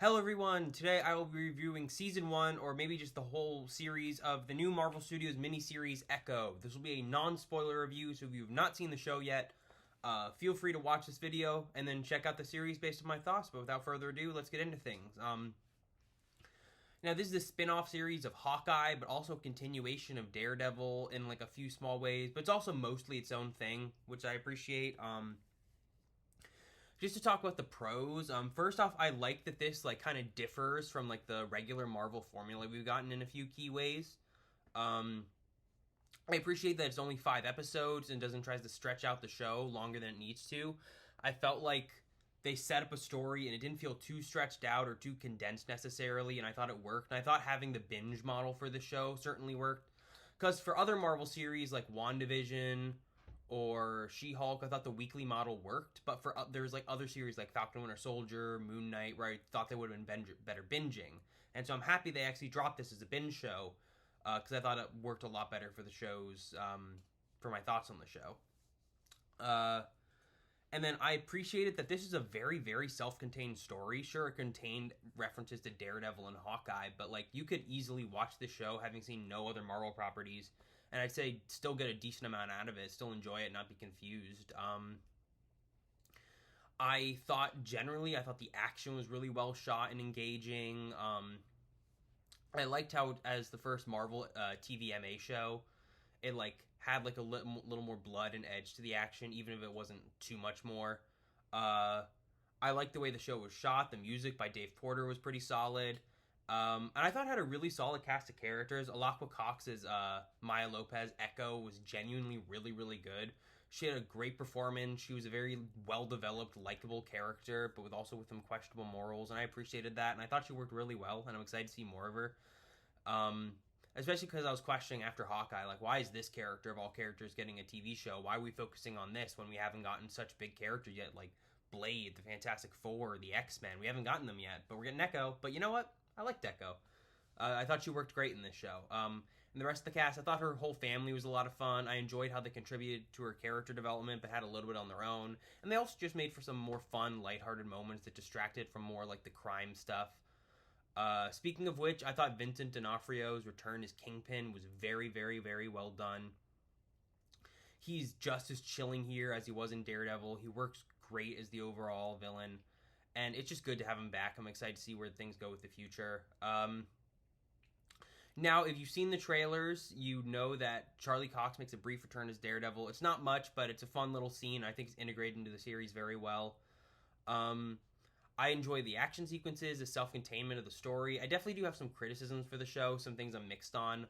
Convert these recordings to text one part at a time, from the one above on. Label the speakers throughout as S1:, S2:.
S1: Hello everyone, today I will be reviewing Season 1, or maybe just the whole series of the new Marvel Studios miniseries Echo. This will be a non-spoiler review, so if you have not seen the show yet, feel free to watch this video and then check out the series based on my thoughts, but without further ado, let's get into things. Now this is a spin-off series of Hawkeye, but also a continuation of Daredevil in like a few small ways, but it's also mostly its own thing, which I appreciate. Just to talk about the pros, first off, I like that this like kind of differs from like the regular Marvel formula we've gotten in a few key ways. I appreciate that it's only 5 episodes and doesn't try to stretch out the show longer than it needs to. I felt like they set up a story and it didn't feel too stretched out or too condensed necessarily, and I thought it worked. And I thought having the binge model for the show certainly worked. Because for other Marvel series like WandaVision or She-Hulk, I thought the weekly model worked, but for there's like other series like Falcon Winter Soldier, Moon Knight, where I thought they would have been better binging. And so I'm happy they actually dropped this as a binge show, because I thought it worked a lot better for the shows, for my thoughts on the show. And then I appreciated that this is a very, very self-contained story. Sure, it contained references to Daredevil and Hawkeye, but like you could easily watch the show having seen no other Marvel properties, and I'd say still get a decent amount out of it, still enjoy it, not be confused. I thought the action was really well shot and engaging. I liked how, as the first Marvel TVMA show, it like had like a little more blood and edge to the action, even if it wasn't too much more. I liked the way the show was shot. The music by Dave Porter was pretty solid. And I thought it had a really solid cast of characters. Alaqua Cox's Maya Lopez Echo was genuinely really, really good. She had a great performance. She was a very well-developed, likable character, but also with some questionable morals, and I appreciated that, and I thought she worked really well, and I'm excited to see more of her. Especially because I was questioning after Hawkeye, like, why is this character of all characters getting a TV show? Why are we focusing on this when we haven't gotten such big characters yet, like Blade, the Fantastic Four, the X-Men? We haven't gotten them yet, but we're getting Echo. But you know what? I liked Echo. I thought she worked great in this show. And the rest of the cast, I thought her whole family was a lot of fun. I enjoyed how they contributed to her character development, but had a little bit on their own. And they also just made for some more fun, lighthearted moments that distracted from more like the crime stuff. Speaking of which, I thought Vincent D'Onofrio's return as Kingpin was very, very, very well done. He's just as chilling here as he was in Daredevil. He works great as the overall villain, and it's just good to have him back. I'm excited to see where things go with the future. Now, if you've seen the trailers, you know that Charlie Cox makes a brief return as Daredevil. It's not much, but it's a fun little scene. I think it's integrated into the series very well. I enjoy the action sequences, the self-containment of the story. I definitely do have some criticisms for the show, some things I'm mixed on,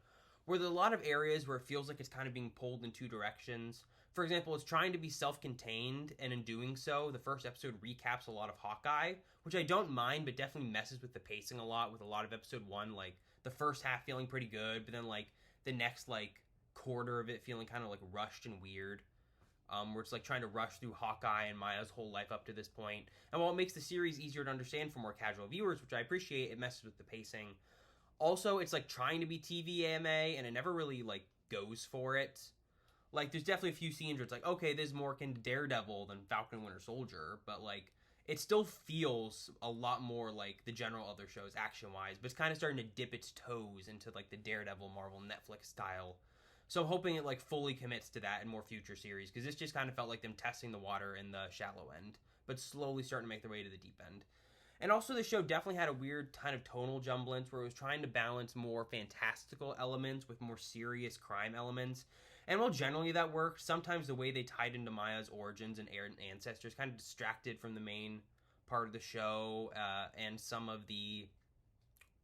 S1: where there are a lot of areas where it feels like it's kind of being pulled in two directions. For example, it's trying to be self-contained, and in doing so, the first episode recaps a lot of Hawkeye, which I don't mind, but definitely messes with the pacing a lot, with a lot of episode 1, like, the first half feeling pretty good, but then, like, the next, like, quarter of it feeling kind of, like, rushed and weird. Where it's like trying to rush through Hawkeye and Maya's whole life up to this point. And while it makes the series easier to understand for more casual viewers, which I appreciate, it messes with the pacing. Also, it's like trying to be TVMA, and it never really like goes for it. Like, there's definitely a few scenes where it's like, okay, this is more akin to Daredevil than Falcon Winter Soldier, but like, it still feels a lot more like the general other shows action-wise, but it's kind of starting to dip its toes into like the Daredevil Marvel Netflix style. So I'm hoping it like fully commits to that in more future series, because this just kind of felt like them testing the water in the shallow end, but slowly starting to make their way to the deep end. And also the show definitely had a weird kind of tonal jumblance where it was trying to balance more fantastical elements with more serious crime elements. And while generally that worked, sometimes the way they tied into Maya's origins and ancestors kind of distracted from the main part of the show, and some of the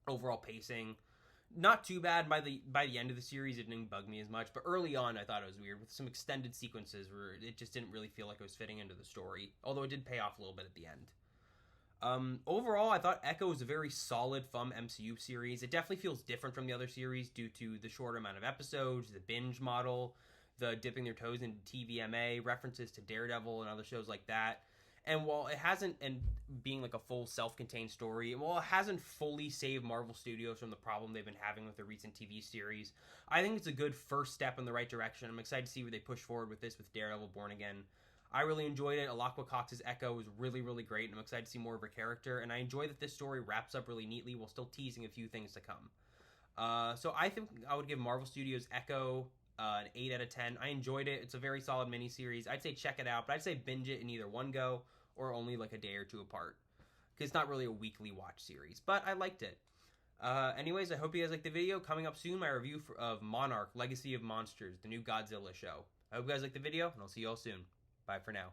S1: overall pacing. Not too bad by the end of the series. It didn't bug me as much, but early on I thought it was weird with some extended sequences where it just didn't really feel like it was fitting into the story, although it did pay off a little bit at the end. Overall, I thought Echo was a very solid, fun MCU series. It definitely feels different from the other series due to the shorter amount of episodes, the binge model, the dipping their toes into TVMA, references to Daredevil and other shows like that. And while it hasn't, and being like a full self-contained story, while it hasn't fully saved Marvel Studios from the problem they've been having with the recent TV series, I think it's a good first step in the right direction. I'm excited to see where they push forward with this with Daredevil Born Again. I really enjoyed it. Alaqua Cox's Echo was really, really great, and I'm excited to see more of her character. And I enjoy that this story wraps up really neatly while still teasing a few things to come. So I think I would give Marvel Studios Echo an 8 out of 10. I enjoyed it. It's a very solid miniseries. I'd say check it out, but I'd say binge it in either one go or only like a day or two apart. Because it's not really a weekly watch series, but I liked it. Anyways, I hope you guys liked the video. Coming up soon, my review of Monarch, Legacy of Monsters, the new Godzilla show. I hope you guys liked the video, and I'll see you all soon. Bye for now.